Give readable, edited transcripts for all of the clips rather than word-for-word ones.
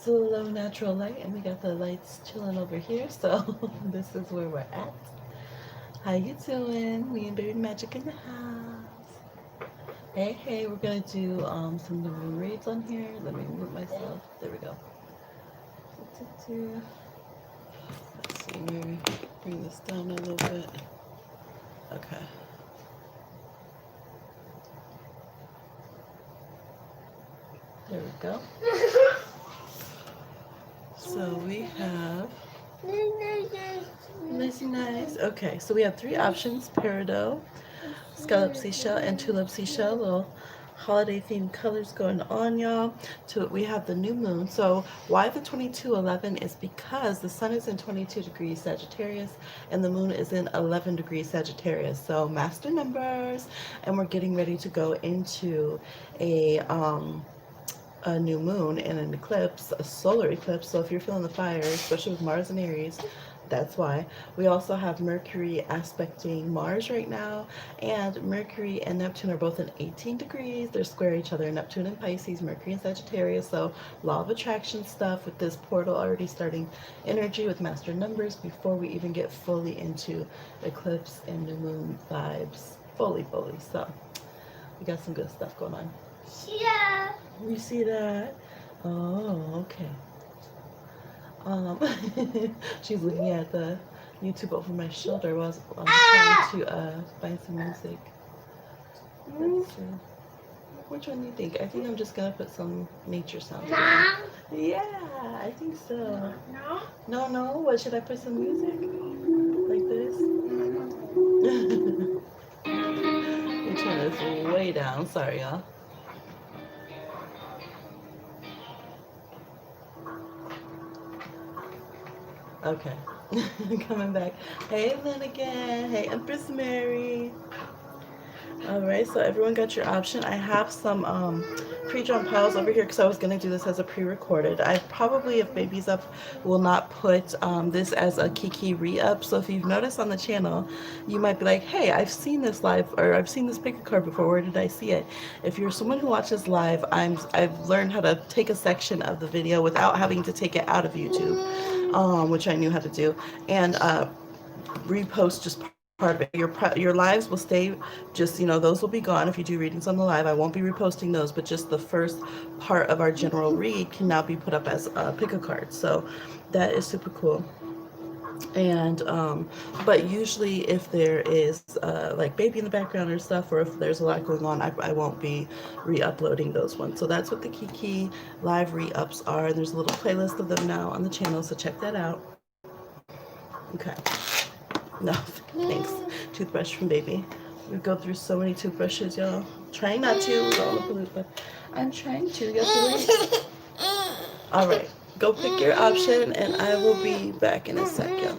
It's a low natural light, and we got the lights chilling over here, so this is where we're at. How you doing? Me and Baby Magic in the house. Hey, hey, we're gonna do some new reads on here. Let me mute myself. There we go. Let's see, maybe bring this down a little bit. Okay. There we go. So we have nice. Okay, so we have three options: Peridot, Scallop Seashell, and Tulip Seashell. Little holiday themed colors going on, y'all. We have the new moon. So why the 2211 is because the sun is in 22 degrees Sagittarius and the moon is in 11 degrees Sagittarius. So master numbers, and we're getting ready to go into a new moon and an eclipse, a solar eclipse. So if you're feeling the fire, especially with Mars and Aries, that's why. We also have Mercury aspecting Mars right now, and Mercury and Neptune are both in 18 degrees. They're square each other, Neptune and Pisces, Mercury and Sagittarius. So law of attraction stuff with this portal already starting energy with master numbers before we even get fully into eclipse and new moon vibes. Fully. So we got some good stuff going on. Yeah. You see that? Oh, okay. She's looking at the YouTube over my shoulder while I was trying to find some music. Let's see. Which one do you think? I think I'm just gonna put some nature sounds. Yeah, I think so. No. What should I put some music? Like this? Let me turn this way down. Sorry, y'all. Okay. Coming back. Hey, Lynn again. Hey, Empress Mary. All right, so everyone got your option. I have some pre-drawn piles over here because I was going to do this as a pre-recorded. I probably, if Baby's up, will not put this as a Kiki re-up. So if you've noticed on the channel, you might be like, hey, I've seen this live, or I've seen this pick a card before. Where did I see it? If you're someone who watches live, I've learned how to take a section of the video without having to take it out of YouTube, which I knew how to do, and repost just part of it. Your lives will stay, just those will be gone. If you do readings on the live, I won't be reposting those, but just the first part of our general read can now be put up as a pick a card. So that is super cool. And but usually if there is like Baby in the background or stuff, or if there's a lot going on, I won't be re-uploading those ones. So that's what the Kiki live re-ups are. There's a little playlist of them now on the channel, so check that out. Okay. No, thanks. Toothbrush from Baby. We go through so many toothbrushes, y'all. Trying not to with all the pollute, but I'm trying to. You have to wait. All right, go pick your option, and I will be back in a second.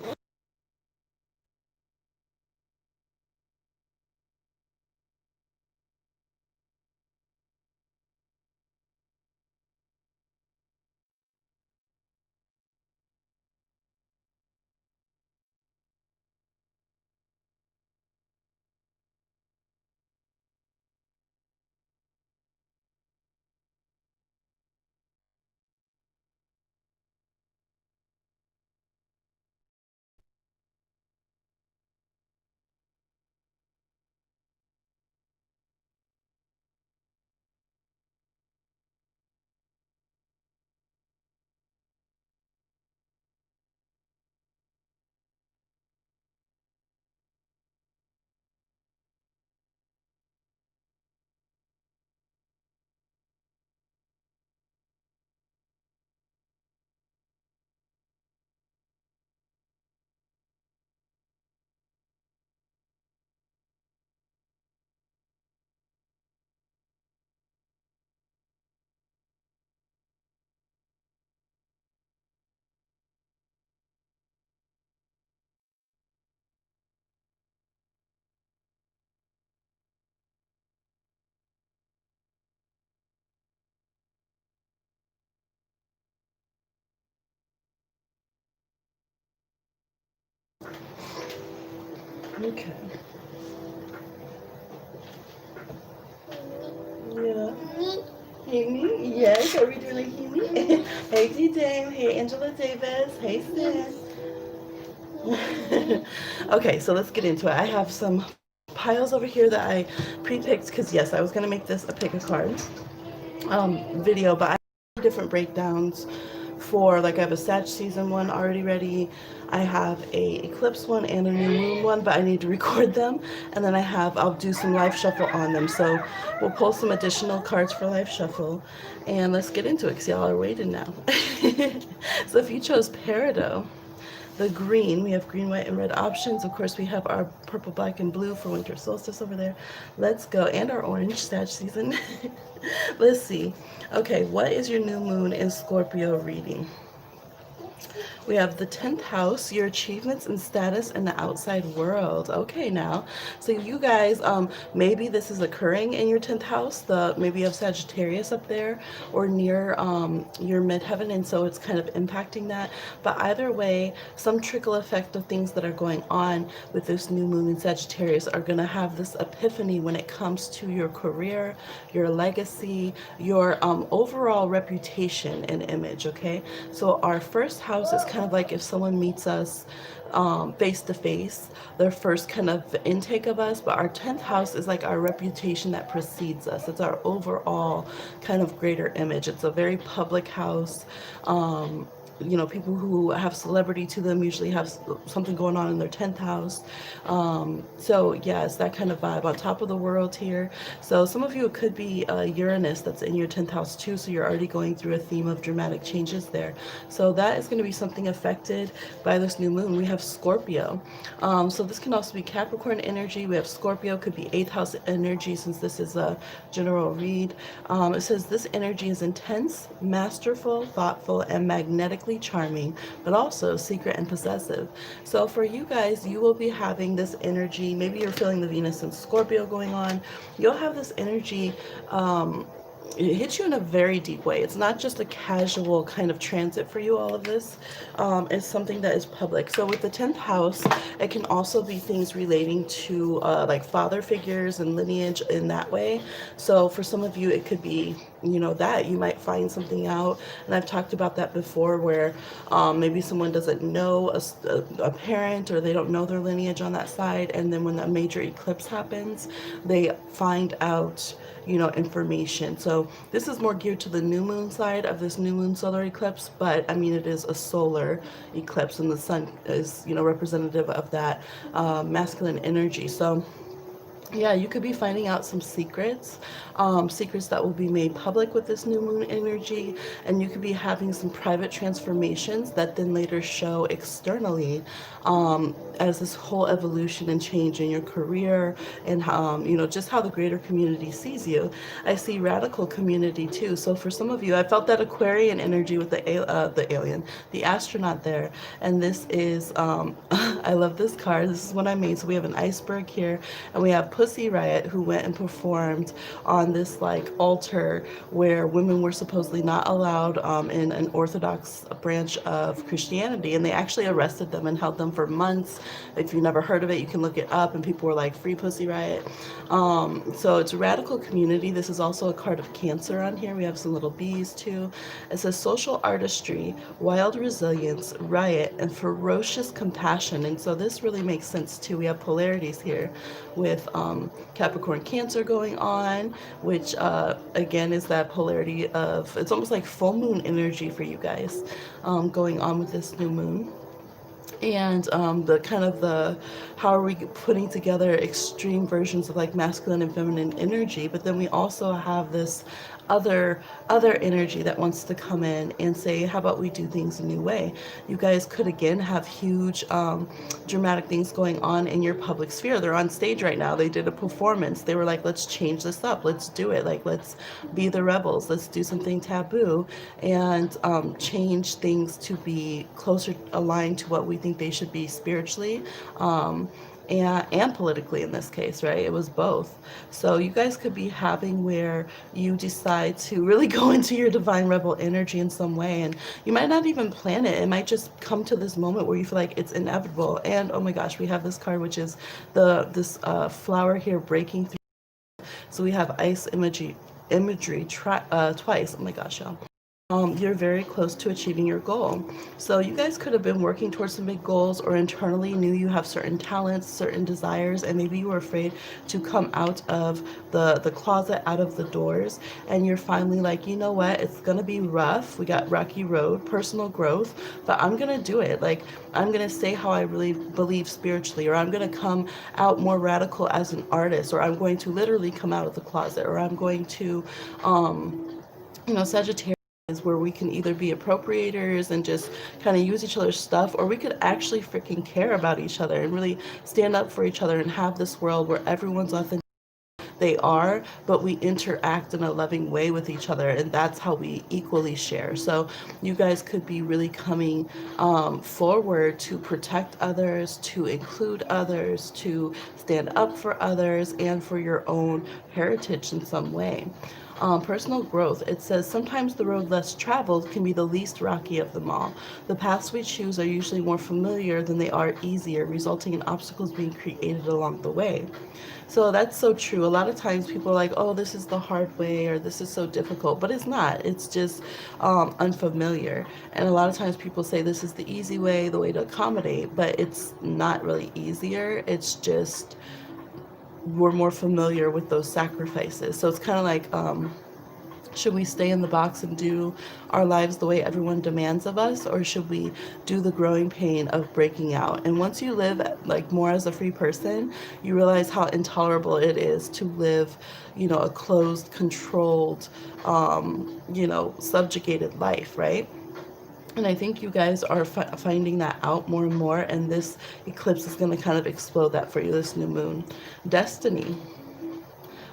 Okay. Yeah. Hemi, yes, are we doing a Hemi? Hey, D Dame. Hey, Angela Davis. Hey, sis. Okay, so let's get into it. I have some piles over here that I pre-picked because yes, I was gonna make this a pick a card video, but I have different breakdowns for like I have a Sag season one already ready. I have a eclipse one and a new moon one, but I need to record them. And then I'll do some live shuffle on them. So we'll pull some additional cards for live shuffle, and let's get into it because y'all are waiting now. So if you chose Peridot, the green, we have green, white, and red options. Of course, we have our purple, black, and blue for winter solstice over there. Let's go. And our orange, Sag season. Let's see. Okay, what is your new moon in Scorpio reading? We have the 10th house, your achievements and status in the outside world. Okay, now, so you guys, maybe this is occurring in your 10th house. Maybe you have Sagittarius up there or near your midheaven, and so it's kind of impacting that. But either way, some trickle effect of things that are going on with this new moon in Sagittarius are going to have this epiphany when it comes to your career, your legacy, your overall reputation and image. Okay, so our first house is kind of like if someone meets us face to face, their first kind of intake of us, but our 10th house is like our reputation that precedes us. It's our overall kind of greater image. It's a very public house. You know, people who have celebrity to them usually have something going on in their 10th house. So yeah, it's that kind of vibe on top of the world here. So some of you, it could be Uranus that's in your 10th house too. So you're already going through a theme of dramatic changes there. So that is going to be something affected by this new moon. We have Scorpio. So this can also be Capricorn energy. We have Scorpio, could be 8th house energy since this is a general read. It says this energy is intense, masterful, thoughtful, and magnetically charming, but also secret and possessive. So for you guys, you will be having this energy. Maybe you're feeling the Venus and Scorpio going on. You'll have this energy. It hits you in a very deep way. It's not just a casual kind of transit for you, all of this. It's something that is public. So with the 10th house, it can also be things relating to like father figures and lineage in that way. So for some of you, it could be, you know, that you might find something out. And I've talked about that before where maybe someone doesn't know a parent or they don't know their lineage on that side. And then when that major eclipse happens, they find out, you know, information. So this is more geared to the new moon side of this new moon solar eclipse, but I mean, it is a solar eclipse and the sun is, you know, representative of that masculine energy. So yeah, you could be finding out some secrets, secrets that will be made public with this new moon energy, and you could be having some private transformations that then later show externally as this whole evolution and change in your career and you know, just how the greater community sees you. I see radical community too. So for some of you, I felt that Aquarian energy with the alien, the astronaut there, and this is I love this card. This is what I made. So we have an iceberg here, and we have Pussy Riot, who went and performed on this like altar where women were supposedly not allowed in an Orthodox branch of Christianity, and they actually arrested them and held them for months. If you've never heard of it, you can look it up, and people were like, free Pussy Riot. So it's a radical community. This is also a card of Cancer on here. We have some little bees too. It says social artistry, wild resilience, riot, and ferocious compassion. And so this really makes sense too. We have polarities here with Capricorn Cancer going on, which again is that polarity of, it's almost like full moon energy for you guys going on with this new moon. And the kind of the, how are we putting together extreme versions of like masculine and feminine energy, but then we also have this other energy that wants to come in and say, how about we do things a new way? You guys could again have huge dramatic things going on in your public sphere. They're on stage right now. They did a performance. They were like, let's change this up. Let's do it. Like, let's be the rebels. Let's do something taboo and change things to be closer aligned to what we think they should be spiritually. And politically in this case, right? It was both. So you guys could be having where you decide to really go into your divine rebel energy in some way, and you might not even plan it. It might just come to this moment where you feel like it's inevitable. And oh my gosh, we have this card, which is this flower here breaking through. So we have ice imagery twice. Oh my gosh, y'all. You're very close to achieving your goal. So you guys could have been working towards some big goals, or internally knew you have certain talents, certain desires, and maybe you were afraid to come out of the closet, out of the doors, and you're finally like, you know what, it's gonna be rough. We got rocky road, personal growth, but I'm gonna do it. Like, I'm gonna say how I really believe spiritually, or I'm gonna come out more radical as an artist, or I'm going to literally come out of the closet, or I'm going to Sagittarius is where we can either be appropriators and just kind of use each other's stuff, or we could actually freaking care about each other and really stand up for each other and have this world where everyone's authentic they are, but we interact in a loving way with each other, and that's how we equally share. So you guys could be really coming forward to protect others, to include others, to stand up for others, and for your own heritage in some way. Personal growth. It says sometimes the road less traveled can be the least rocky of them all. The paths we choose are usually more familiar than they are easier, resulting in obstacles being created along the way. So that's so true. A lot of times people are like, oh, this is the hard way, or this is so difficult, but it's not. It's just unfamiliar. And a lot of times people say this is the easy way, the way to accommodate, but it's not really easier. It's just we're more familiar with those sacrifices. So it's kind of like, should we stay in the box and do our lives the way everyone demands of us, or should we do the growing pain of breaking out? And once you live like more as a free person, you realize how intolerable it is to live, a closed, controlled, subjugated life, right? And I think you guys are finding that out more and more, and this eclipse is going to kind of explode that for you, this new moon. Destiny.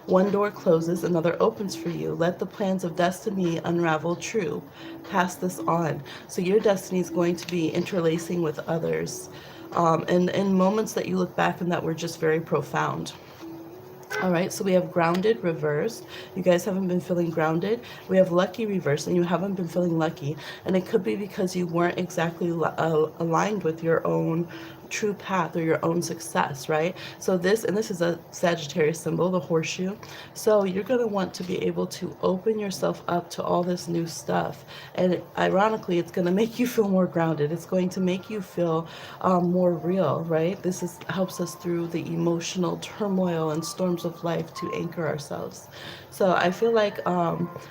One door closes, another opens for you. Let the plans of destiny unravel true. Pass this on. So your destiny is going to be interlacing with others. And in moments that you look back and that were just very profound. All right, so we have grounded reversed. You guys haven't been feeling grounded. We have lucky reversed, and you haven't been feeling lucky. And it could be because you weren't exactly aligned with your own true path or your own success, right? So this is a Sagittarius symbol, the horseshoe. So you're going to want to be able to open yourself up to all this new stuff. And ironically, it's going to make you feel more grounded. It's going to make you feel more real, right? This helps us through the emotional turmoil and storms of life to anchor ourselves. So I feel like,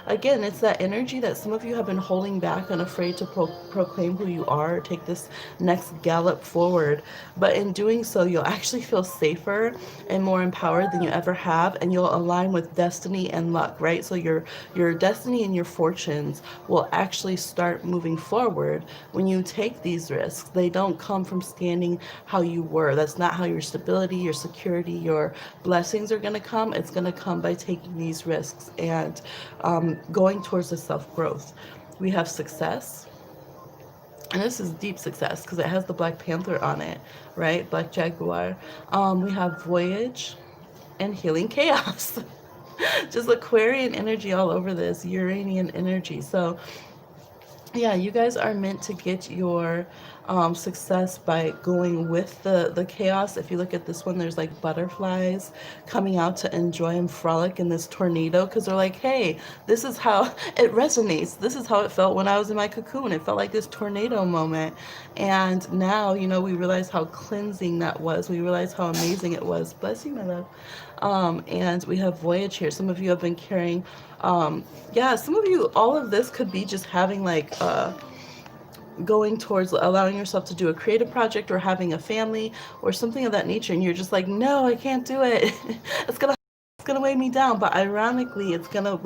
again, it's that energy that some of you have been holding back and afraid to proclaim who you are, or take this next gallop forward. But in doing so, you'll actually feel safer and more empowered than you ever have, and you'll align with destiny and luck, right? So your destiny and your fortunes will actually start moving forward when you take these risks. They don't come from standing how you were. That's not how your stability, your security, your blessings are going to come. It's going to come by taking these risks and going towards the self-growth. We have success. And this is deep success because it has the Black Panther on it, right? Black Jaguar. We have voyage and healing chaos. Just Aquarian energy all over this, Uranian energy. So yeah, you guys are meant to get your success by going with the chaos. If you look at this one, there's like butterflies coming out to enjoy and frolic in this tornado, because they're like, hey, this is how it resonates. This is how it felt when I was in my cocoon. It felt like this tornado moment. And now, we realize how cleansing that was. We realize how amazing it was. Bless you, my love. And we have voyage here. Some of you have been carrying, some of you, all of this could be just having like, going towards allowing yourself to do a creative project or having a family or something of that nature. And you're just like, no, I can't do it. It's going to weigh me down. But ironically, it's going to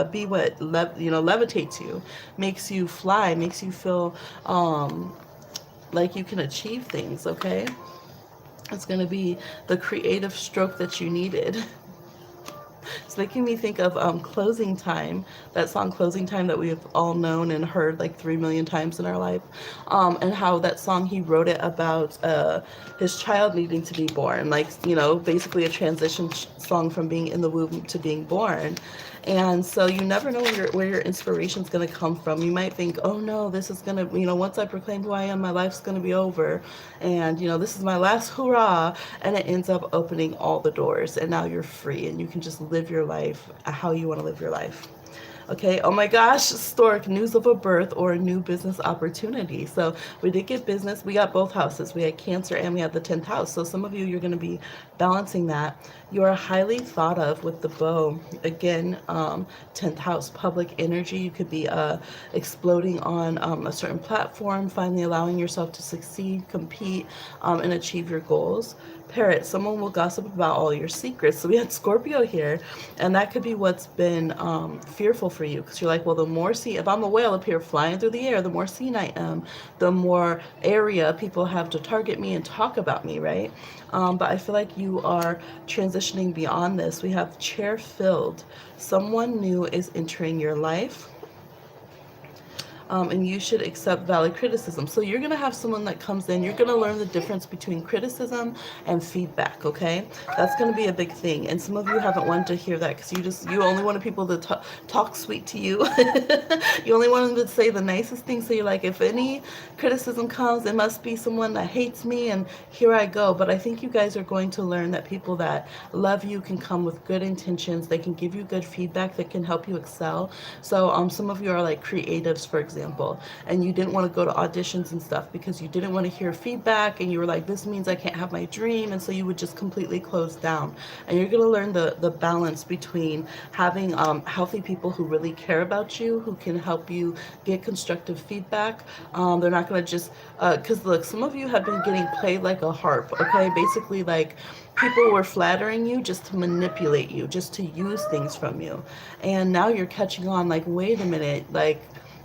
be what, levitates you, makes you fly, makes you feel, like you can achieve things. Okay. It's going to be the creative stroke that you needed. It's making me think of Closing Time, that song Closing Time that we have all known and heard like 3 million times in our life, and how that song, he wrote it about his child needing to be born, like, basically a transition song from being in the womb to being born. And so you never know where your inspiration is going to come from. You might think, oh no, this is going to, once I proclaim who I am, my life's going to be over. And, this is my last hurrah. And it ends up opening all the doors. And now you're free and you can just live your life how you want to live your life. Okay, oh my gosh, Stork, news of a birth or a new business opportunity. So we did get business. We got both houses. We had Cancer and we had the 10th house. So some of you, you're going to be balancing that. You are highly thought of with the bow. Again, 10th house, public energy. You could be exploding on a certain platform, finally allowing yourself to succeed, compete, and achieve your goals. Parrot, someone will gossip about all your secrets. So we had Scorpio here, and that could be what's been fearful for you, because you're like, well, the more if I'm a whale up here flying through the air, the more seen I am, the more area people have to target me and talk about me, right? But I feel like you are transitioning beyond this. We have chair filled. Someone new is entering your life. And you should accept valid criticism. So you're going to have someone that comes in, you're going to learn the difference between criticism and feedback, okay? That's going to be a big thing. And some of you haven't wanted to hear that because you only wanted people to talk sweet to you. You only want them to say the nicest things. So you're like, if any criticism comes, it must be someone that hates me, and here I go. But I think you guys are going to learn that people that love you can come with good intentions. They can give you good feedback that can help you excel. So some of you are like creatives, for example, and you didn't want to go to auditions and stuff because you didn't want to hear feedback, and you were like, this means I can't have my dream, and so you would just completely close down. And you're going to learn the balance between having healthy people who really care about you, who can help you get constructive feedback. They're not going to just because look, some of you have been getting played like a harp, okay? Basically, like, people were flattering you just to manipulate you, just to use things from you. And now you're catching on, like, wait a minute, like,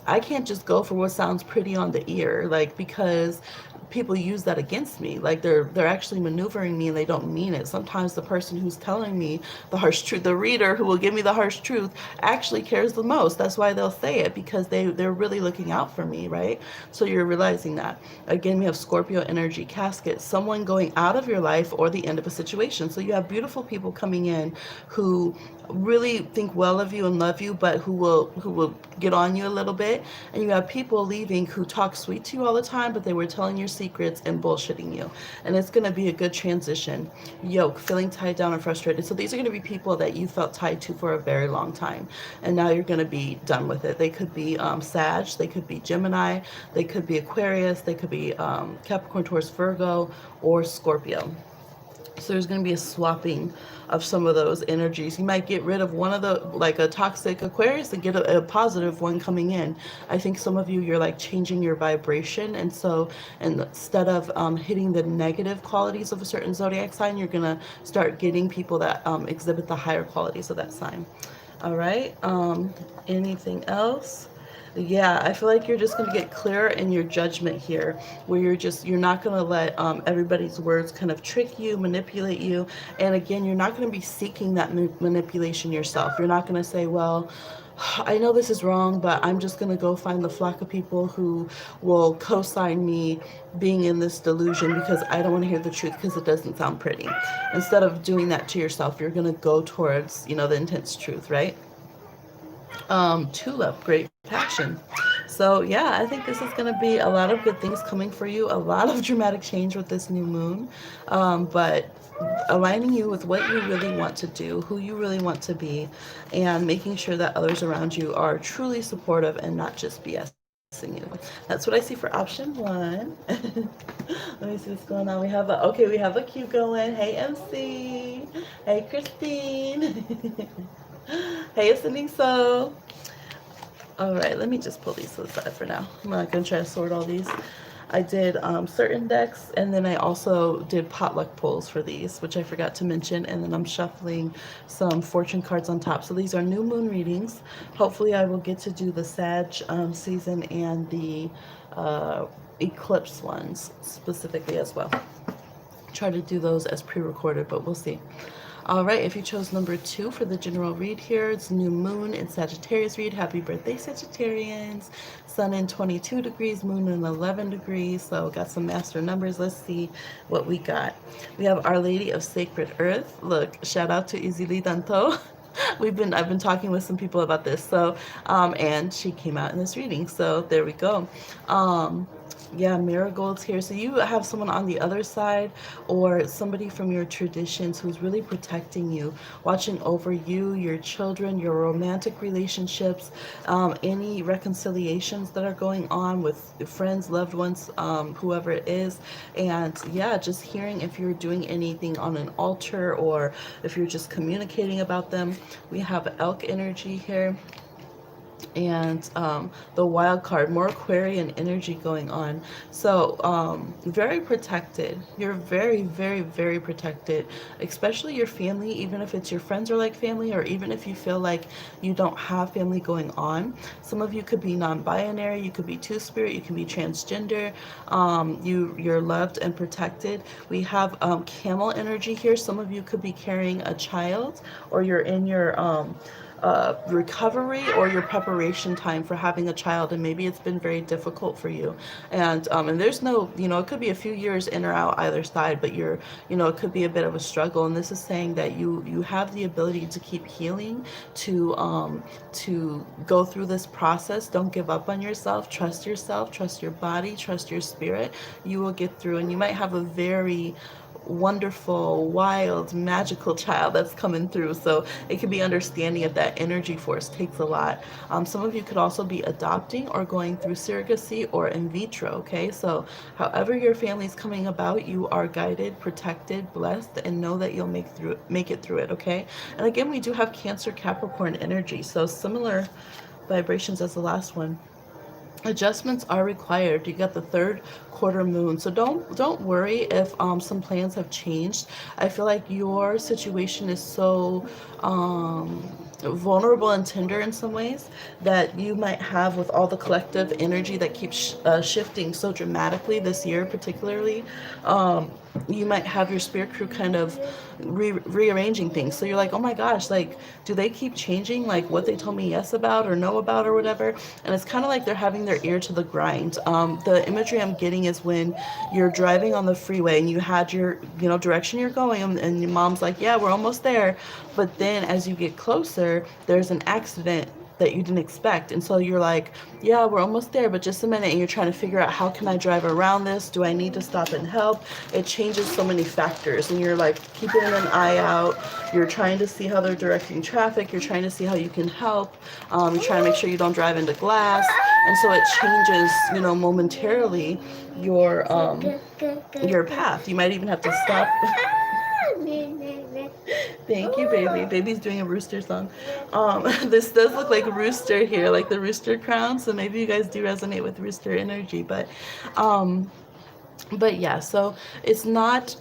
I can't just go for what sounds pretty on the ear, like, because people use that against me. Like, they're actually maneuvering me and they don't mean it. Sometimes the person who's telling me the harsh truth, the reader who will give me the harsh truth, actually cares the most. That's why they'll say it, because they're really looking out for me, right? So you're realizing that. Again, we have Scorpio energy casket, someone going out of your life or the end of a situation. So you have beautiful people coming in who really think well of you and love you, but who will get on you a little bit. And you have people leaving who talk sweet to you all the time, but they were telling your secrets and bullshitting you. And it's going to be a good transition. Yoke, feeling tied down and frustrated. So these are going to be people that you felt tied to for a very long time, and now you're going to be done with it. They could be Sag, they could be Gemini, they could be Aquarius, they could be Capricorn, Taurus, Virgo, or Scorpio. So there's going to be a swapping of some of those energies. You might get rid of one of the, like, a toxic Aquarius, and get a positive one coming in. I think some of you, you're like changing your vibration. And so instead of hitting the negative qualities of a certain zodiac sign, you're going to start getting people that exhibit the higher qualities of that sign. All right. Anything else? Yeah, I feel like you're just going to get clearer in your judgment here, where you're not going to let everybody's words kind of trick you, manipulate you. And again, you're not going to be seeking that manipulation yourself. You're not going to say, well, I know this is wrong, but I'm just going to go find the flock of people who will co-sign me being in this delusion because I don't want to hear the truth because it doesn't sound pretty. Instead of doing that to yourself, you're going to go towards, the intense truth, right? Tulip, great passion. So yeah, I think this is going to be a lot of good things coming for you, a lot of dramatic change with this new moon, but aligning you with what you really want to do, who you really want to be, and making sure that others around you are truly supportive and not just BSing you. That's what I see for option 1. Let me see what's going on. We have a queue going. Hey, MC. Hey, Christine. Hey, Ascending Soul. All right, let me just pull these to the side for now. I'm not going to try to sort all these. I did certain decks, and then I also did potluck pulls for these, which I forgot to mention, and then I'm shuffling some fortune cards on top. So these are new moon readings. Hopefully I will get to do the Sag season and the eclipse ones specifically as well. Try to do those as pre-recorded, but we'll see. All right, if you chose number 2 for the general read here, it's new moon in Sagittarius read. Happy birthday, Sagittarians. Sun in 22 degrees, moon in 11 degrees. So got some master numbers. Let's see what we got. We have Our Lady of Sacred Earth. Look, shout out to Izili Danto. I've been talking with some people about this. So, and she came out in this reading. So there we go. Um, yeah, marigolds here. So you have someone on the other side, or somebody from your traditions who's really protecting you, watching over you, your children, your romantic relationships, any reconciliations that are going on with friends, loved ones, whoever it is. And yeah, just hearing if you're doing anything on an altar or if you're just communicating about them. We have elk energy here, and the wild card, more Aquarian energy going on. So very protected. You're very, very, very protected, especially your family, even if it's your friends or like family, or even if you feel like you don't have family going on. Some of you could be non-binary, you could be two-spirit, you can be transgender. You're loved and protected. We have camel energy here. Some of you could be carrying a child, or you're in your recovery or your preparation time for having a child, and maybe it's been very difficult for you. And there's no, it could be a few years in or out either side, but it could be a bit of a struggle. And this is saying that you have the ability to keep healing, to go through this process. Don't give up on yourself, trust your body, trust your spirit. You will get through, and you might have a very wonderful, wild, magical child that's coming through. So it could be understanding of that energy force takes a lot. Some of you could also be adopting or going through surrogacy or in vitro. Okay, so however your family's coming about, you are guided, protected, blessed, and know that you'll make it through it. Okay, and again, we do have Cancer, Capricorn energy, so similar vibrations as the last one. Adjustments are required. You got the third quarter moon, so don't worry if some plans have changed. I feel like your situation is so vulnerable and tender in some ways that you might have, with all the collective energy that keeps shifting so dramatically this year particularly. You might have your spirit crew kind of rearranging things, so you're like, oh my gosh, like, do they keep changing like what they told me yes about or no about or whatever? And it's kind of like they're having their ear to the grind. The imagery I'm getting is when you're driving on the freeway and you had your direction you're going, and your mom's like, yeah, we're almost there, but then as you get closer, there's an accident that you didn't expect. And so you're like, yeah, we're almost there, but just a minute. And you're trying to figure out, how can I drive around this? Do I need to stop and help? It changes so many factors. And you're like keeping an eye out. You're trying to see how they're directing traffic. You're trying to see how you can help. You're trying to make sure you don't drive into glass. And so it changes, momentarily your path. You might even have to stop. Thank you, baby. Baby's doing a rooster song. This does look like a rooster here, like the rooster crown. So maybe you guys do resonate with rooster energy, but yeah. So it's not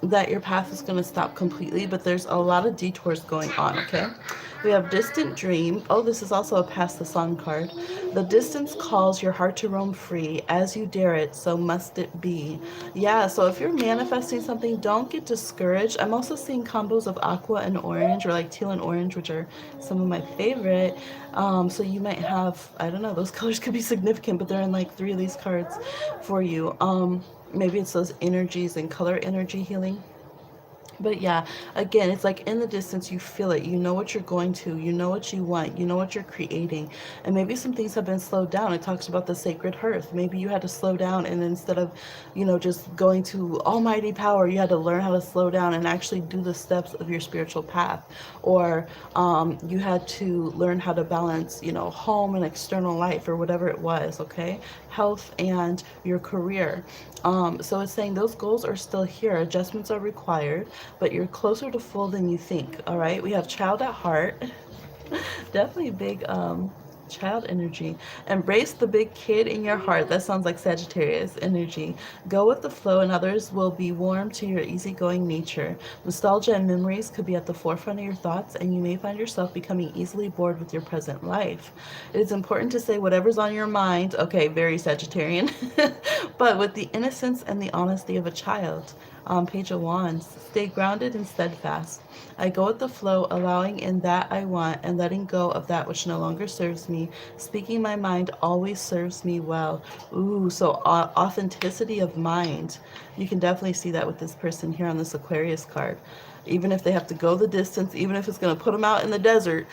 that your path is going to stop completely, but there's a lot of detours going on. Okay. We have distant dream. Oh, this is also a pass the song card. The distance calls your heart to roam free. As you dare it, so must it be. Yeah, so if you're manifesting something, don't get discouraged. I'm also seeing combos of aqua and orange, or like teal and orange, which are some of my favorite. So you might have, I don't know, those colors could be significant, but they're in like 3 of these cards for you. Maybe it's those energies and color energy healing. But yeah, again, it's like in the distance, you feel it. You know what you're going to. You know what you want. You know what you're creating. And maybe some things have been slowed down. It talks about the sacred hearth. Maybe you had to slow down, and instead of, just going to almighty power, you had to learn how to slow down and actually do the steps of your spiritual path. Or you had to learn how to balance, home and external life, or whatever it was, okay? Health and your career. So it's saying those goals are still here. Adjustments are required, but you're closer to full than you think. All right. We have child at heart. Definitely big child energy. Embrace the big kid in your heart. That sounds like Sagittarius energy. Go with the flow, and others will be warm to your easygoing nature. Nostalgia and memories could be at the forefront of your thoughts, and you may find yourself becoming easily bored with your present life. It is important to say whatever's on your mind. Okay, very Sagittarian. But with the innocence and the honesty of a child. Page of Wands. Stay grounded and steadfast. I go with the flow, allowing in that I want and letting go of that which no longer serves me. Speaking my mind always serves me well. Ooh, so authenticity of mind. You can definitely see that with this person here on this Aquarius card. Even if they have to go the distance, even if it's going to put them out in the desert,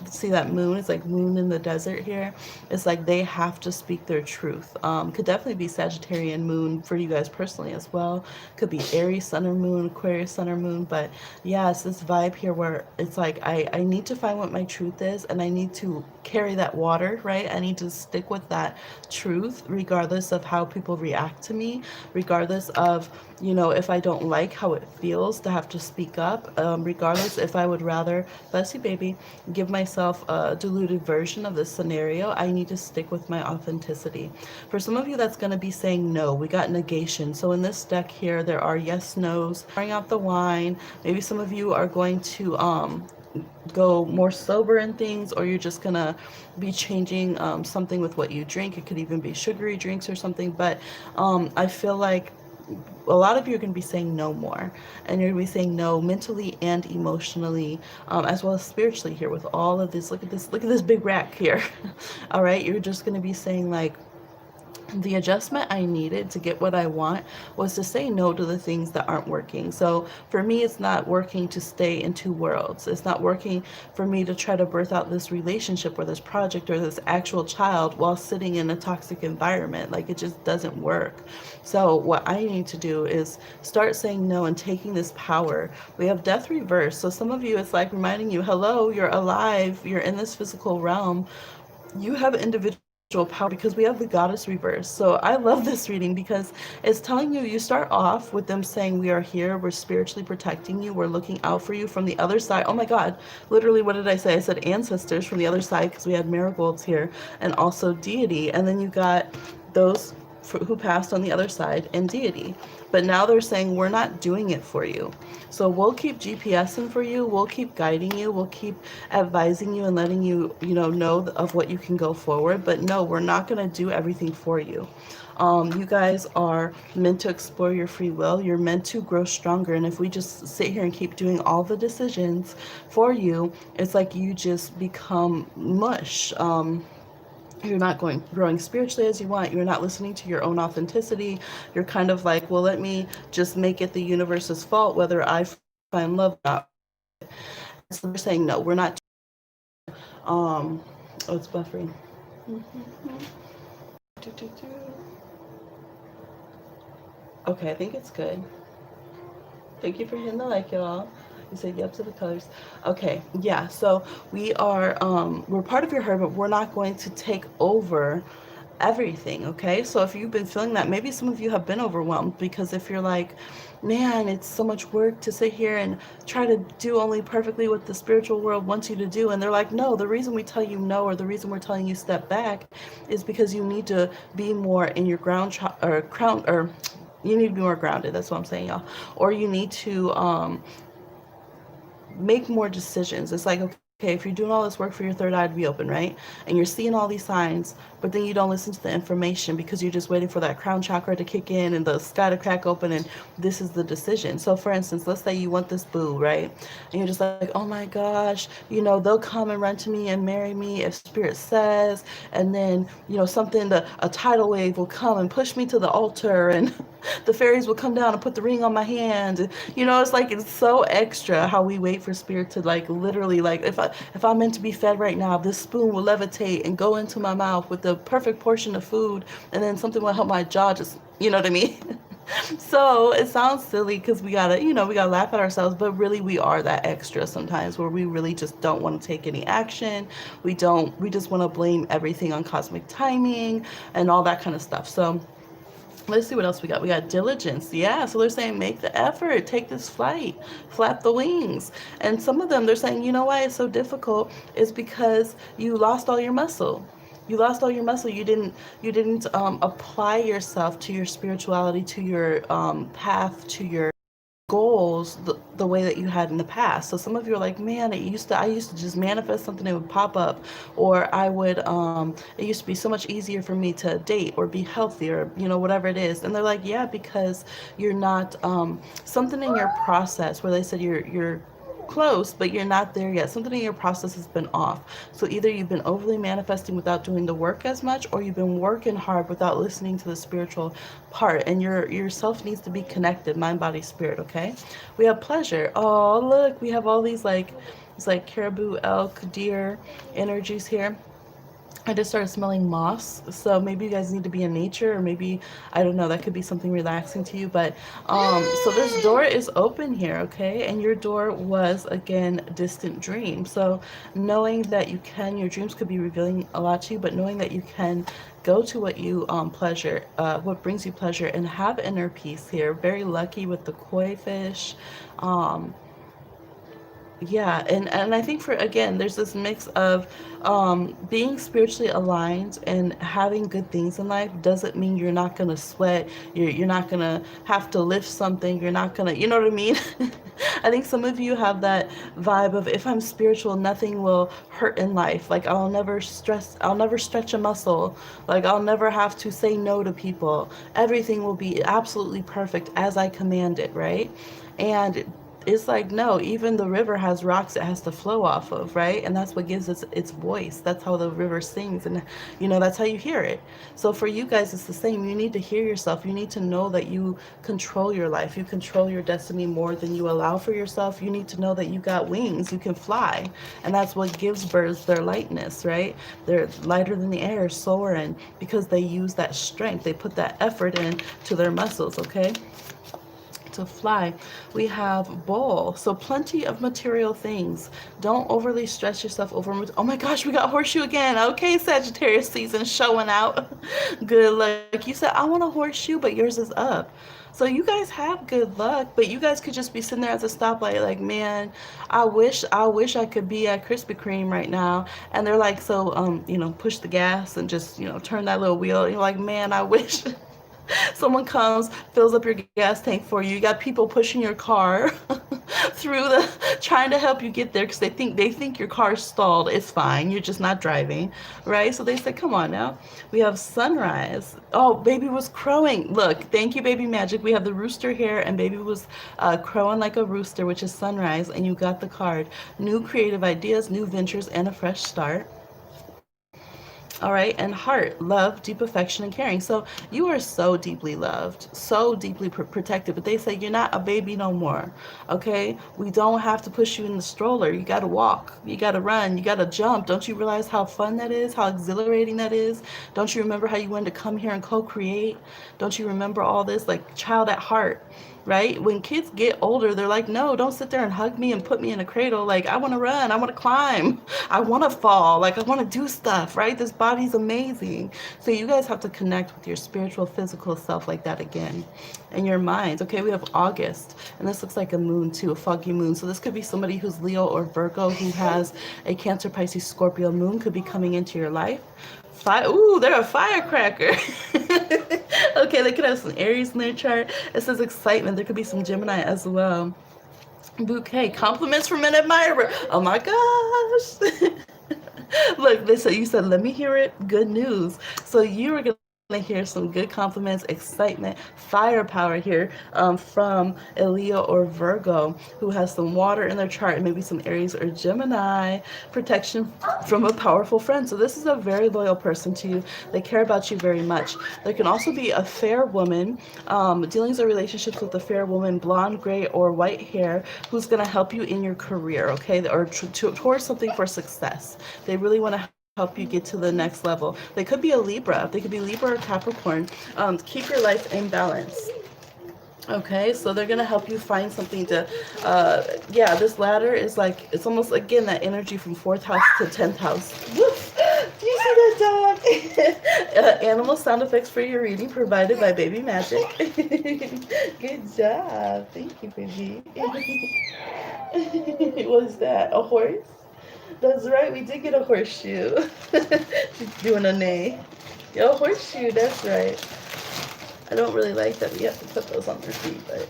see that moon? It's like moon in the desert here. It's like they have to speak their truth. Could definitely be Sagittarian moon for you guys personally as well. Could be Aries sun or moon, Aquarius sun or moon. But yeah, it's this vibe here where it's like I need to find what my truth is, and I need to carry that water, right? I need to stick with that truth regardless of how people react to me, regardless of, you know, if I don't like how it feels to have to speak up, regardless if I would rather, bless you baby, give myself a diluted version of this scenario. I need to stick with my authenticity. For some of you, that's going to be saying no. We got negation. So in this deck here, there are yes, no's, pouring out the wine. Maybe some of you are going to go more sober in things, or you're just gonna be changing something with what you drink. It could even be sugary drinks or something, but I feel like a lot of you are going to be saying no more, and you're going to be saying no mentally and emotionally, as well as spiritually here with all of this. Look at this big rack here. All right, you're just going to be saying like, the adjustment I needed to get what I want was to say no to the things that aren't working. So for me, it's not working to stay in two worlds. It's not working for me to try to birth out this relationship or this project or this actual child while sitting in a toxic environment. Like, it just doesn't work. So what I need to do is start saying no and taking this power. We have death reverse. So some of you, it's like reminding you, hello, you're alive. You're in this physical realm. You have individual power, because we have the goddess reverse. So I love this reading because it's telling you, you start off with them saying, we are here, we're spiritually protecting you, we're looking out for you. From the other side, oh my god, literally, what did I say? I said ancestors from the other side, because we had marigolds here, and also deity. And then you got those who passed on the other side, and deity. But now they're saying, we're not doing it for you. So we'll keep GPSing for you, we'll keep guiding you, we'll keep advising you and letting you, know of what you can go forward. But no, we're not going to do everything for you. You guys are meant to explore your free will. You're meant to grow stronger. And if we just sit here and keep doing all the decisions for you, it's like you just become mush. You're not growing spiritually as you want. You're not listening to your own authenticity. You're kind of like, well, let me just make it the universe's fault whether I find love or not. So they're saying, no, we're not. Oh, it's buffering. Okay, I think it's good. Thank you for hitting the like, y'all. You said yep to the colors. Okay, yeah, so we're part of your herd, but we're not going to take over everything, okay? So if you've been feeling that, maybe some of you have been overwhelmed, because if you're like, man, it's so much work to sit here and try to do only perfectly what the spiritual world wants you to do, and they're like, no, the reason we tell you no, or the reason we're telling you step back, is because you need to be more in your you need to be more grounded. That's what I'm saying, y'all. Or you need to make more decisions. It's like, okay, if you're doing all this work for your third eye to be open, right? And you're seeing all these signs, but then you don't listen to the information because you're just waiting for that crown chakra to kick in and the sky to crack open, and this is the decision. So for instance, let's say you want this boo, right? And you're just like, oh my gosh, they'll come and run to me and marry me if spirit says, and then, a tidal wave will come and push me to the altar, and the fairies will come down and put the ring on my hand. It's like, it's so extra how we wait for spirit to, like, literally, like, if I'm meant to be fed right now, this spoon will levitate and go into my mouth with the perfect portion of food, and then something will help my jaw just, you know what I mean? So it sounds silly because we gotta laugh at ourselves, but really we are that extra sometimes, where we really just don't want to take any action. We just want to blame everything on cosmic timing and all that kind of stuff. So let's see what else we got. We got diligence. Yeah, so they're saying make the effort, take this flight, flap the wings. And some of them, they're saying, you know why it's so difficult is because you lost all your muscle. You lost all your muscle. You didn't apply yourself to your spirituality, to your path, to your goals the way that you had in the past. So some of you are like, man, I used to just manifest something, it would pop up, or I would it used to be so much easier for me to date or be healthy, or whatever it is. And they're like, yeah, because you're not something in your process where they said you're close, but you're not there yet. Something in your process has been off. So either you've been overly manifesting without doing the work as much, or you've been working hard without listening to the spiritual part. And yourself needs to be connected, mind, body, spirit. Okay. We have pleasure. Oh, look, we have all these like it's like caribou, elk, deer energies here. I just started smelling moss, so maybe you guys need to be in nature, or maybe I don't know. That could be something relaxing to you. But so this door is open here, okay? And your door was again distant dream. So knowing that you can, your dreams could be revealing a lot to you, but knowing that you can go to what you what brings you pleasure, and have inner peace here. Very lucky with the koi fish. Um, yeah, and I think for again, there's this mix of being spiritually aligned and having good things in life doesn't mean you're not gonna sweat. You're not gonna have to lift something. You're not gonna, you know what I mean? I think some of you have that vibe of, if I'm spiritual, nothing will hurt in life. Like I'll never stretch a muscle. Like I'll never have to say no to people. Everything will be absolutely perfect as I command it, right? And it's like, no, even the river has rocks it has to flow off of, right? And that's what gives its voice. That's how the river sings, and that's how you hear it. So for you guys, it's the same. You need to hear yourself. You need to know that you control your life. You control your destiny more than you allow for yourself. You need to know that you got wings. You can fly, and that's what gives birds their lightness, right? They're lighter than the air, soaring, because they use that strength. They put that effort in to their muscles, okay? To fly. We have bowl, so plenty of material things. Don't overly stress yourself over. Oh my gosh, we got horseshoe again. Okay, Sagittarius season showing out. Good luck. You said, I want a horseshoe, but yours is up. So you guys have good luck, but you guys could just be sitting there at the stoplight like, man, I wish I could be at Krispy Kreme right now. And they're like, so push the gas and just, turn that little wheel. And you're like, man, I wish someone comes, fills up your gas tank for you. You got people pushing your car through trying to help you get there, because they think your car's stalled. It's fine. You're just not driving, right? So they said, come on now. We have sunrise. Oh, baby was crowing. Look, thank you, baby magic. We have the rooster here, and baby was crowing like a rooster, which is sunrise, and you got the card. New creative ideas, new ventures, and a fresh start. All right, and heart, love, deep affection, and caring. So you are so deeply loved, so deeply protected. But they say you're not a baby no more. Okay, we don't have to push you in the stroller. You got to walk, you got to run, you got to jump. Don't you realize how fun that is, how exhilarating that is? Don't you remember how you wanted to come here and co-create? Don't you remember all this? Like, child at heart, right? When kids get older, they're like, no, don't sit there and hug me and put me in a cradle. Like, I want to run, I want to climb, I want to fall, like I want to do stuff, right? This body's amazing. So you guys have to connect with your spiritual, physical self like that again. And your minds. Okay, we have August, and this looks like a moon too, a foggy moon. So this could be somebody who's Leo or Virgo, who has a Cancer, Pisces, Scorpio moon, could be coming into your life. Ooh, they're a firecracker. Okay, they could have some Aries in their chart. It says excitement. There could be some Gemini as well. Bouquet, compliments from an admirer. Oh my gosh. Look, you said, let me hear it. Good news. So you are going to hear some good compliments, excitement, firepower here from a Leo or Virgo who has some water in their chart, and maybe some Aries or Gemini. Protection from a powerful friend. So this is a very loyal person to you. They care about you very much. There can also be a fair woman, dealings or relationships with a fair woman, blonde, gray, or white hair, who's going to help you in your career, okay, or towards something for success. They really want to help you get to the next level. They could be a Libra. They could be Libra or Capricorn. Keep your life in balance. Okay, so they're going to help you find something to, yeah, this ladder is like, it's almost, again, that energy from 4th house to 10th house. Woof! Do you see that dog? Animal sound effects for your reading provided by Baby Magic. Good job. Thank you, baby. What is that? A horse? That's right, we did get a horseshoe. She's doing a neigh. Yo, horseshoe, that's right. I don't really like that we have to put those on their feet, but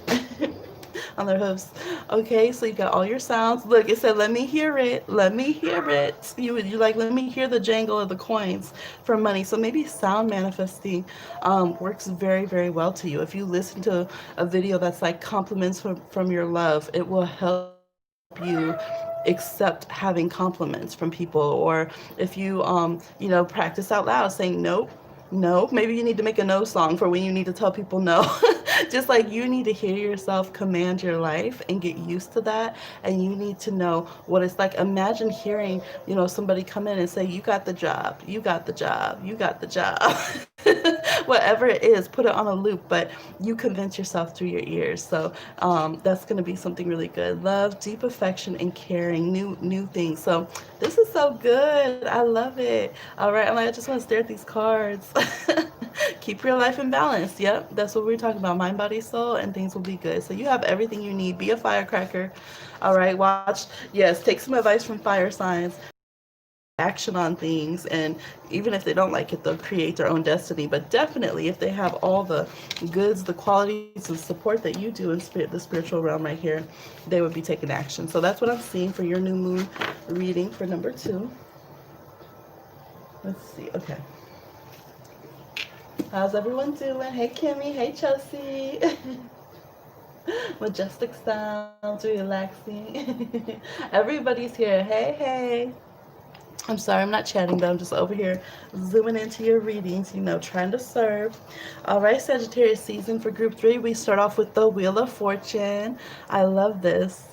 on their hoofs. Okay, so you got all your sounds. Look, it said, "Let me hear it. Let me hear it." You like, let me hear the jangle of the coins for money. So maybe sound manifesting works very, very well to you. If you listen to a video that's like compliments from your love, it will help you accept having compliments from people. Or if you practice out loud saying nope, no, maybe you need to make a no song for when you need to tell people no. Just like you need to hear yourself command your life and get used to that. And you need to know what it's like. Imagine hearing, somebody come in and say, "You got the job, you got the job, you got the job." Whatever it is, put it on a loop, but you convince yourself through your ears. So that's going to be something really good. Love, deep affection, and caring, new things. So this is so good. I love it. All right, I just want to stare at these cards. Keep your life in balance. Yep, that's what we're talking about. Mind, body, soul, and things will be good. So you have everything you need. Be a firecracker. All right, watch. Yes, take some advice from fire signs. Action on things, and even if they don't like it, they'll create their own destiny. But definitely, if they have all the goods, the qualities, and support that you do in the spiritual realm right here, they would be taking action. So that's what I'm seeing for your new moon reading for number 2. Let's see. Okay. How's everyone doing? Hey, Kimmy. Hey, Chelsea. Majestic sounds, relaxing. Everybody's here. Hey, hey. I'm sorry, I'm not chatting, but I'm just over here zooming into your readings, trying to serve. All right, Sagittarius season for group 3. We start off with the Wheel of Fortune. I love this.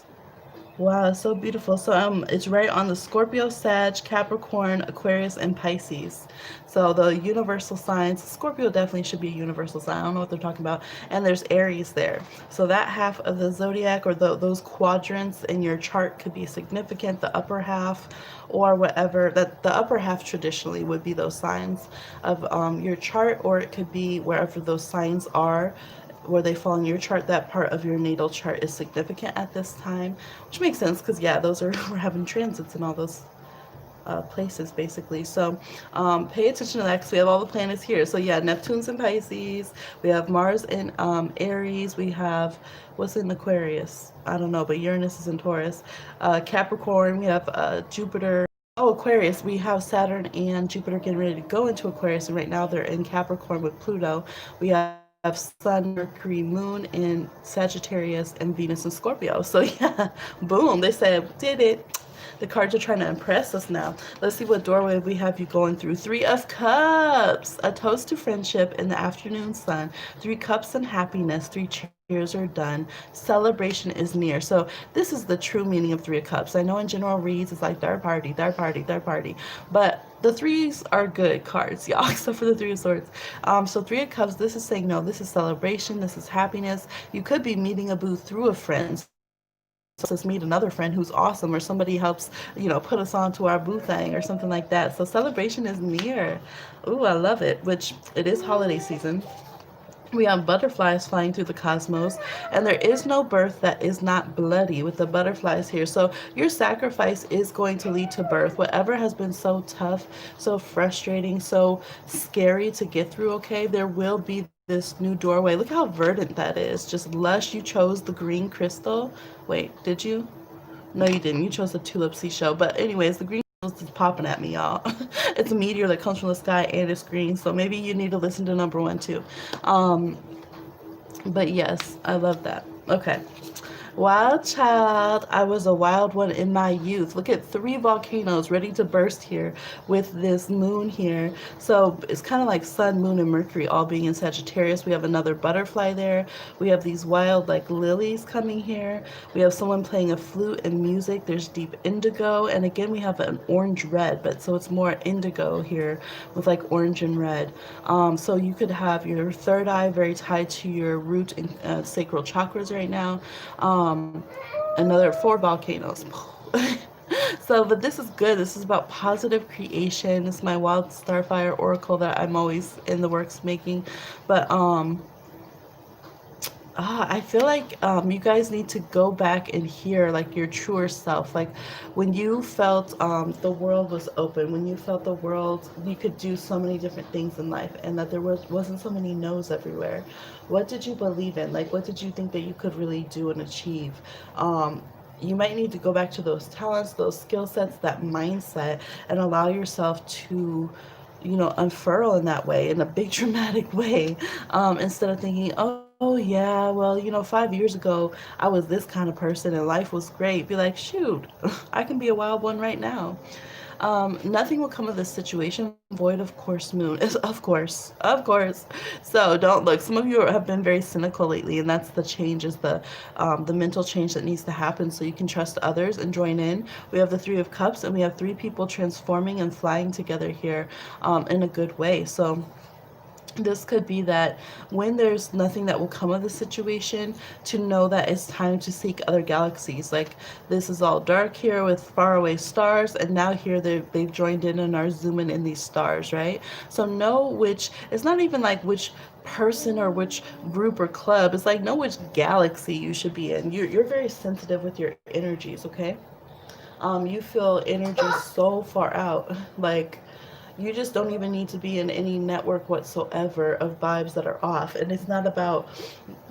Wow, it's so beautiful. So it's right on the Scorpio, Sag, Capricorn, Aquarius, and Pisces. So the universal signs, Scorpio definitely should be a universal sign. I don't know what they're talking about. And there's Aries there. So that half of the zodiac, or those quadrants in your chart, could be significant. The upper half, or whatever, that the upper half traditionally would be those signs of your chart, or it could be wherever those signs are, where they fall in your chart. That part of your natal chart is significant at this time, which makes sense because those are we're having transits in all those places basically. So pay attention to that because we have all the planets here. So Neptune's in Pisces, we have Mars in Aries, we have what's in Aquarius, I don't know, but Uranus is in Taurus. Capricorn, we have Jupiter. Oh, Aquarius, we have Saturn and Jupiter getting ready to go into Aquarius, and right now they're in Capricorn with Pluto. We have Sun, Mercury, Moon in Sagittarius, and Venus in Scorpio. So boom, they said, did it. The cards are trying to impress us now. Let's see what doorway we have you going through. 3 of Cups, a toast to friendship in the afternoon sun. 3 cups and happiness. 3 cheers are done. Celebration is near. So this is the true meaning of 3 of Cups. I know in general reads it's like third party, third party, third party, but the 3s are good cards, y'all, except for the 3 of Swords. So 3 of Cups, this is saying, no, this is celebration, this is happiness. You could be meeting a boo through a friend. So let's meet another friend who's awesome, or somebody helps, put us on to our boo thing or something like that. So celebration is near. Ooh, I love it, which it is holiday season. We have butterflies flying through the cosmos, and there is no birth that is not bloody with the butterflies here. So your sacrifice is going to lead to birth. Whatever has been so tough, so frustrating, so scary to get through, okay, there will be this new doorway. Look how verdant that is. Just lush. You chose the green crystal. Wait, did you? No, you didn't. You chose the Tulip Seashell. But anyways, the green is popping at me, y'all. It's a meteor that comes from the sky and it's green. So maybe you need to listen to number 1 too. But yes, I love that. Okay. Wild child, I was a wild one in my youth. Look at 3 volcanoes ready to burst here with this moon here. So it's kind of like Sun, Moon, and Mercury all being in Sagittarius. We have another butterfly there. We have these wild like lilies coming here. We have someone playing a flute and music. There's deep indigo. And again, we have an orange red, but so it's more indigo here with like orange and red. So you could have your third eye very tied to your root and sacral chakras right now. Another 4 volcanoes. So, but this is good. This is about positive creation. This is my wild starfire oracle that I'm always in the works making. But I feel like you guys need to go back and hear like your truer self. Like when you felt the world was open, when you felt the world, you could do so many different things in life, and that wasn't so many no's everywhere. What did you believe in? Like what did you think that you could really do and achieve? Um, you might need to go back to those talents, those skill sets, that mindset, and allow yourself to, unfurl in that way, in a big dramatic way, instead of thinking, oh yeah, well, 5 years ago I was this kind of person and life was great. Be like, shoot, I can be a wild one right now. Nothing will come of this situation void of course moon is of course. So don't look. Some of you have been very cynical lately, and that's the change, is the mental change that needs to happen so you can trust others and join in. We have the Three of Cups, and we have three people transforming and flying together here, in a good way. So this could be that when there's nothing that will come of the situation, to know that it's time to seek other galaxies. Like this is all dark here with faraway stars, and now here they've joined in and are zooming in these stars, right? So know which, it's not even like which person or which group or club, it's like know which galaxy you should be in. You're very sensitive with your energies, okay? You feel energy so far out, like you just don't even need to be in any network whatsoever of vibes that are off. And it's not about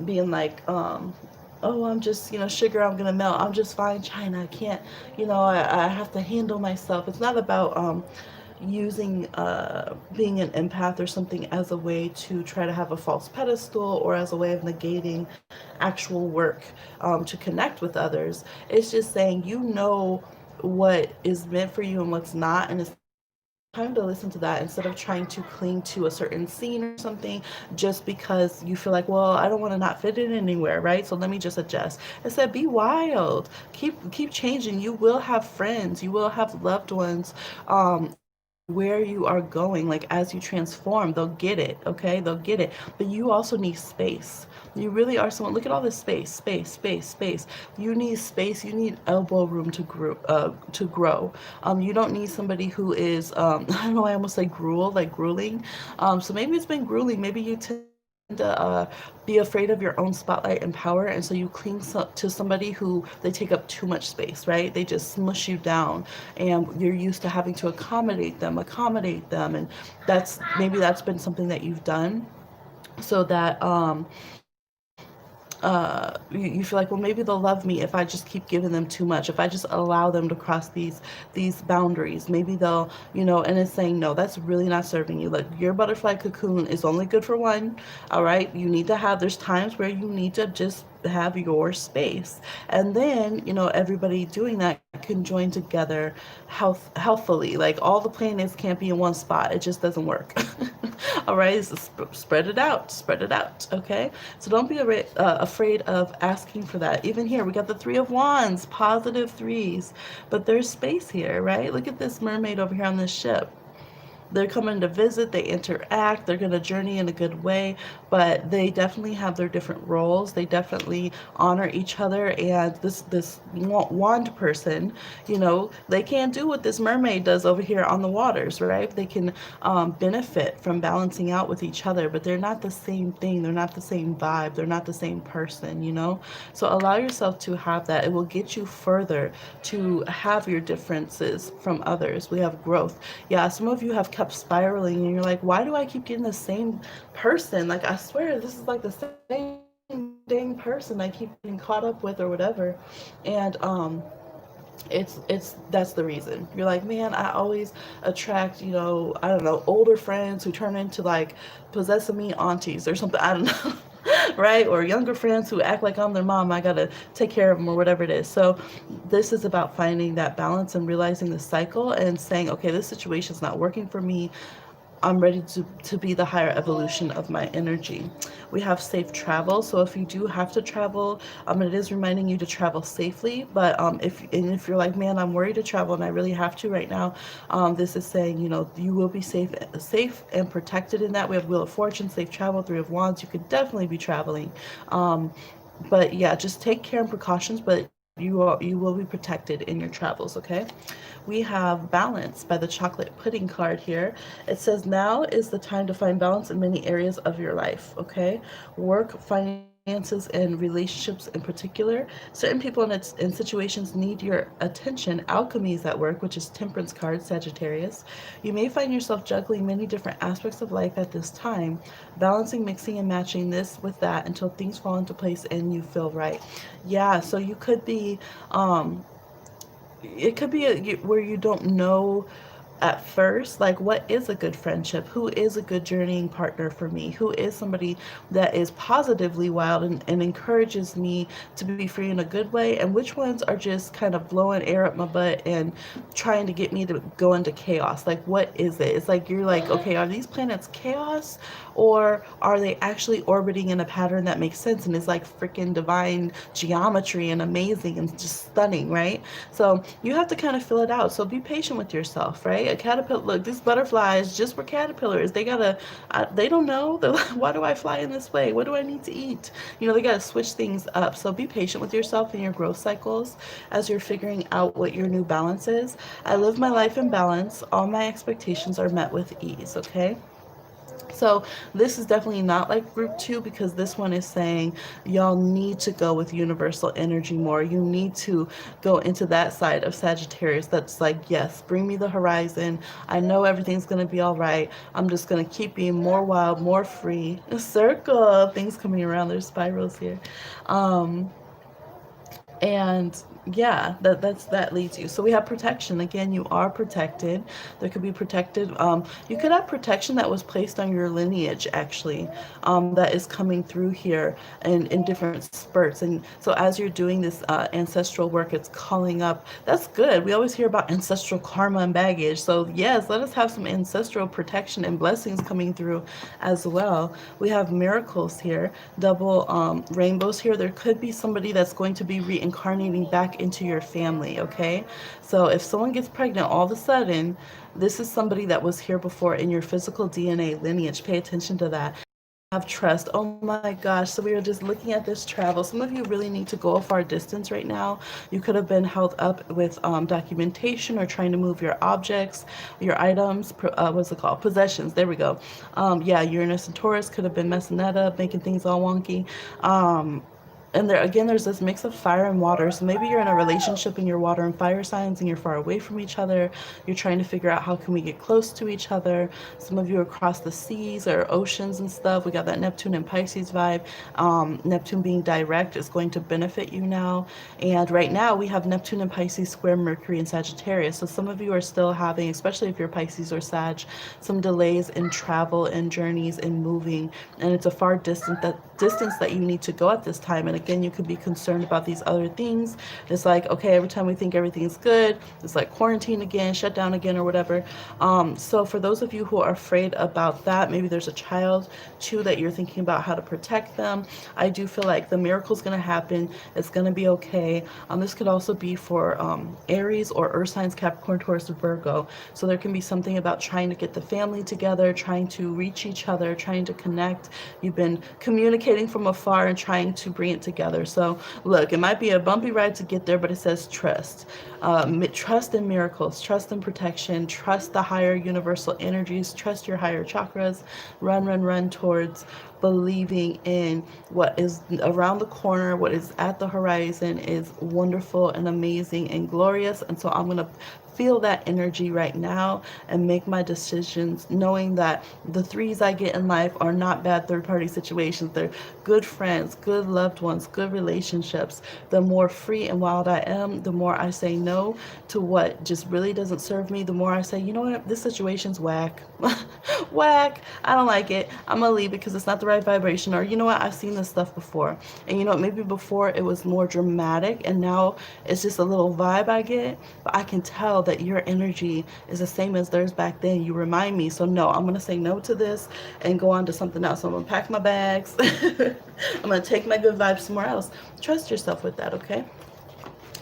being like, oh, I'm just, sugar, I'm gonna melt, I'm just fine China, I can't, I have to handle myself. It's not about using being an empath or something as a way to try to have a false pedestal, or as a way of negating actual work, to connect with others. It's just saying, what is meant for you and what's not, and it's time to listen to that, instead of trying to cling to a certain scene or something just because you feel like, well, I don't want to not fit in anywhere, right? So let me just adjust. I said, be wild, keep changing. You will have friends, you will have loved ones, where you are going. Like as you transform, they'll get it, okay? They'll get it. But you also need space. You really are someone. Look at all this space. You need space. You need elbow room to grow. You don't need somebody who is I don't know, I almost say grueling. So maybe it's been grueling. Maybe you tend to be afraid of your own spotlight and power, and so you cling to somebody who, they take up too much space, right? They just smush you down, and you're used to having to accommodate them, and that's been something that you've done, so that you feel like, well, maybe they'll love me if I just keep giving them too much, if I just allow them to cross these boundaries. Maybe they'll, and it's saying, no, that's really not serving you. Like your butterfly cocoon is only good for one. All right, you need to have, there's times where you need to just have your space, and then everybody doing that can join together healthfully. Like all the planets can't be in one spot, it just doesn't work. All right, so spread it out, okay? So don't be afraid of asking for that. Even here we got the Three of Wands, positive threes, but there's space here, right? Look at this mermaid over here on this ship. They're coming to visit, they interact, they're going to journey in a good way, but they definitely have their different roles. They definitely honor each other, and this wand person, they can't do what this mermaid does over here on the waters, right? They can benefit from balancing out with each other, but they're not the same thing. They're not the same vibe. They're not the same person. So allow yourself to have that. It will get you further to have your differences from others. We have growth. Yeah, some of you have kept spiraling, and you're like, why do I keep getting the same person? Like, I swear this is like the same dang person I keep getting caught up with or whatever. And it's that's the reason. You're like, man, I always attract, I don't know, older friends who turn into like possessive me aunties or something, I don't know. Right? Or younger friends who act like I'm their mom, I gotta take care of them, or whatever it is. So this is about finding that balance and realizing the cycle and saying, okay, this situation's not working for me. I'm ready to be the higher evolution of my energy. We have safe travel. So if you do have to travel, it is reminding you to travel safely. But if you're like, man, I'm worried to travel and I really have to right now, this is saying, you will be safe and protected in that. We have Wheel of Fortune, safe travel, Three of Wands. You could definitely be traveling. But yeah, just take care and precautions, but you will be protected in your travels, okay? We have balance by the chocolate pudding card here. It says now is the time to find balance in many areas of your life, okay? Work, financial, finances and relationships in particular. Certain people in situations need your attention. Alchemy is at work, which is Temperance card, Sagittarius. You may find yourself juggling many different aspects of life at this time, balancing, mixing, and matching this with that until things fall into place and you feel right. Yeah, so you could be, it could be where you don't know at first, like, what is a good friendship, who is a good journeying partner for me, who is somebody that is positively wild and encourages me to be free in a good way, and which ones are just kind of blowing air up my butt and trying to get me to go into chaos. Like, what is it? It's like you're like, okay, are these planets chaos, or are they actually orbiting in a pattern that makes sense and is like freaking divine geometry and amazing and just stunning, right? So you have to kind of fill it out. So be patient with yourself, right? A caterpillar, look, these butterflies just were caterpillars. They gotta, they don't know. They're like, why do I fly in this way? What do I need to eat? You know, they gotta switch things up. So be patient with yourself in your growth cycles as you're figuring out what your new balance is. I live my life in balance. All my expectations are met with ease, okay? So this is definitely not like group two, because this one is saying y'all need to go with universal energy more. You need to go into that side of Sagittarius that's like, yes, bring me the horizon. I know everything's going to be all right. I'm just going to keep being more wild, more free. A circle of things coming around. There's spirals here. Um, and yeah, that leads you. So we have protection. Again, you are protected. There could be protected, you could have protection that was placed on your lineage, actually, that is coming through here in different spurts. And so as you're doing this ancestral work, it's calling up. That's good. We always hear about ancestral karma and baggage. So yes, let us have some ancestral protection and blessings coming through as well. We have miracles here, double rainbows here. There could be somebody that's going to be reincarnating back into your family, okay? So if someone gets pregnant all of a sudden, this is somebody that was here before in your physical DNA lineage. Pay attention to that. Have trust. Oh my gosh. So we were just looking at this travel. Some of you really need to go a far distance right now. You could have been held up with documentation or trying to move your objects, your items, what's it called? Possessions. There we go. Yeah, Uranus and Taurus could have been messing that up, making things all wonky. And there again, there's this mix of fire and water. So maybe you're in a relationship and you're water and fire signs and you're far away from each other. You're trying to figure out how can we get close to each other. Some of you are across the seas or oceans and stuff. We got that Neptune and Pisces vibe. Neptune being direct is going to benefit you now. And right now we have Neptune and Pisces square Mercury and Sagittarius. So some of you are still having, especially if you're Pisces or Sag, some delays in travel and journeys and moving. And it's a far distance that you need to go at this time. And again, you could be concerned about these other things. It's like, okay, every time we think everything's good, it's like quarantine again, shut down again, or whatever. So for those of you who are afraid about that, maybe there's a child too that you're thinking about how to protect them. I do feel like the miracle's going to happen. It's going to be okay. This could also be for Aries or Earth signs, Capricorn, Taurus, or Virgo. So there can be something about trying to get the family together, trying to reach each other, trying to connect. You've been communicating from afar and trying to bring it together. So look, it might be a bumpy ride to get there, but it says trust. Trust in miracles, trust in protection, trust the higher universal energies, trust your higher chakras. Run towards believing in what is around the corner, what is at the horizon is wonderful and amazing and glorious. And so I'm going to feel that energy right now and make my decisions knowing that the threes I get in life are not bad third-party situations. They're good friends, good loved ones, good relationships. The more free and wild I am, the more I say no to what just really doesn't serve me. The more I say, you know what, this situation's whack. Whack. I don't like it. I'm gonna leave because it's not the right vibration. Or you know what, I've seen this stuff before. And you know what, maybe before it was more dramatic and now it's just a little vibe I get, but I can tell that your energy is the same as theirs back then. You remind me. So no, I'm going to say no to this and go on to something else. So I'm going to pack my bags. I'm going to take my good vibes somewhere else. Trust yourself with that, okay?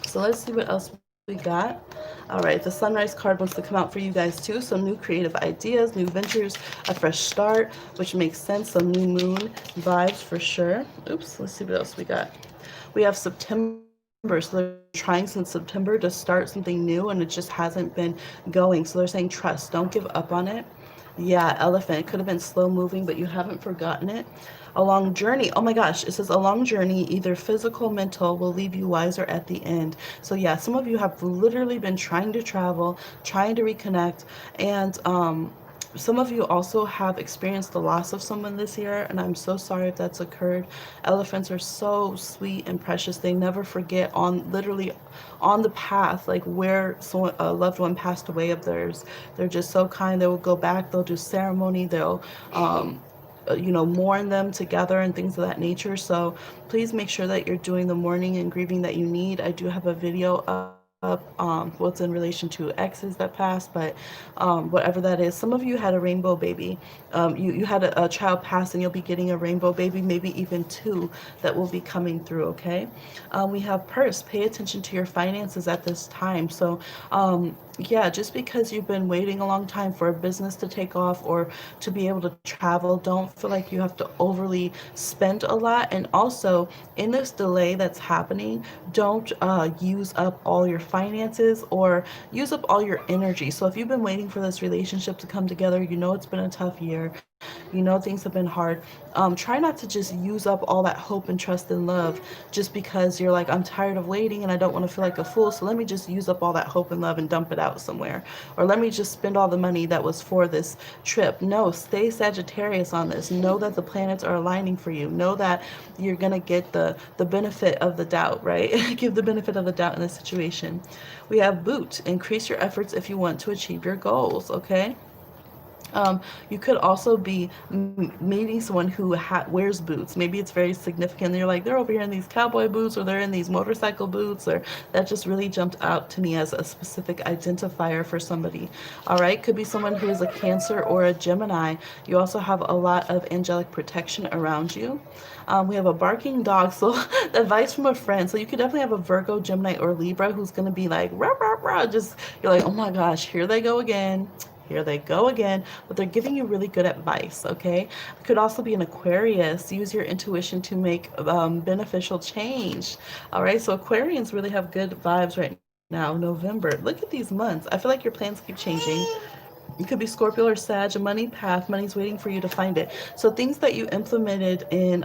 So let's see what else we got. All right, the sunrise card wants to come out for you guys too. So new creative ideas, new ventures, a fresh start, which makes sense. Some new moon vibes for sure. Oops, let's see what else we got. We have September. So they're trying since September to start something new and it just hasn't been going. So they're saying trust, don't give up on it. Yeah, elephant. It could have been slow moving, but you haven't forgotten it. A long journey. Oh my gosh, it says a long journey, either physical, mental, will leave you wiser at the end. So yeah, some of you have literally been trying to travel, trying to reconnect, and some of you also have experienced the loss of someone this year, and I'm so sorry if that's occurred. Elephants are so sweet and precious. They never forget on literally on the path, like where someone, a loved one passed away of theirs. They're just so kind. They will go back. They'll do ceremony. They'll mourn them together and things of that nature. So please make sure that you're doing the mourning and grieving that you need. I do have a video up, what's in relation to exes that passed, but whatever that is. Some of you had a rainbow baby. You had a child pass, and you'll be getting a rainbow baby, maybe even two that will be coming through, okay? We have purse. Pay attention to your finances at this time. So, yeah, just because you've been waiting a long time for a business to take off or to be able to travel, don't feel like you have to overly spend a lot. And also, in this delay that's happening, don't use up all your finances or use up all your energy. So, if you've been waiting for this relationship to come together, you know it's been a tough year, you know things have been hard. Try not to just use up all that hope and trust and love just because you're like, I'm tired of waiting and I don't want to feel like a fool, so let me just use up all that hope and love and dump it out somewhere. Or let me just spend all the money that was for this trip. No, stay Sagittarius on this. Know that the planets are aligning for you. Know that you're going to get the benefit of the doubt, right? Give the benefit of the doubt in this situation. We have boot. Increase your efforts if you want to achieve your goals, okay? You could also be meeting someone who wears boots. Maybe it's very significant. You're like, they're over here in these cowboy boots, or they're in these motorcycle boots, or that just really jumped out to me as a specific identifier for somebody. All right, could be someone who is a Cancer or a Gemini. You also have a lot of angelic protection around you. We have a barking dog, so advice from a friend. So you could definitely have a Virgo, Gemini, or Libra who's going to be like, rah, rah, rah. Just, you're like, oh my gosh, here they go again. Here they go again, but they're giving you really good advice, okay? It could also be an Aquarius. Use your intuition to make beneficial change. All right, so Aquarians really have good vibes right now. November. Look at these months. I feel like your plans keep changing. It could be Scorpio or Sag, a money path. Money's waiting for you to find it. So things that you implemented in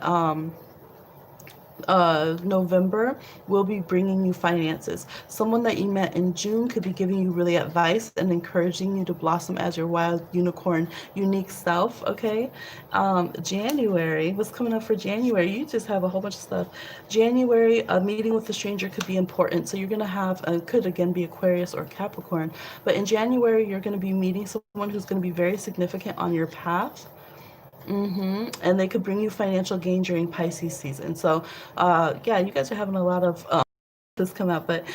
November will be bringing you finances. Someone that you met in June could be giving you really advice and encouraging you to blossom as your wild unicorn, unique self. Okay. January, what's coming up for January? You just have a whole bunch of stuff. January, a meeting with a stranger could be important. So you're going to have, could again be Aquarius or Capricorn. But in January, you're going to be meeting someone who's going to be very significant on your path. And they could bring you financial gain during Pisces season. So, yeah, you guys are having a lot of this come out, but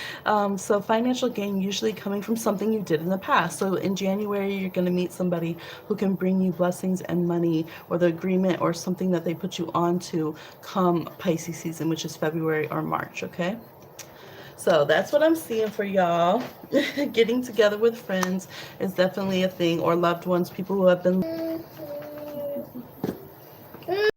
so financial gain usually coming from something you did in the past. So in January, you're going to meet somebody who can bring you blessings and money, or the agreement or something that they put you on to come Pisces season, which is February or March. Okay. So that's what I'm seeing for y'all. Getting together with friends is definitely a thing, or loved ones, people who have been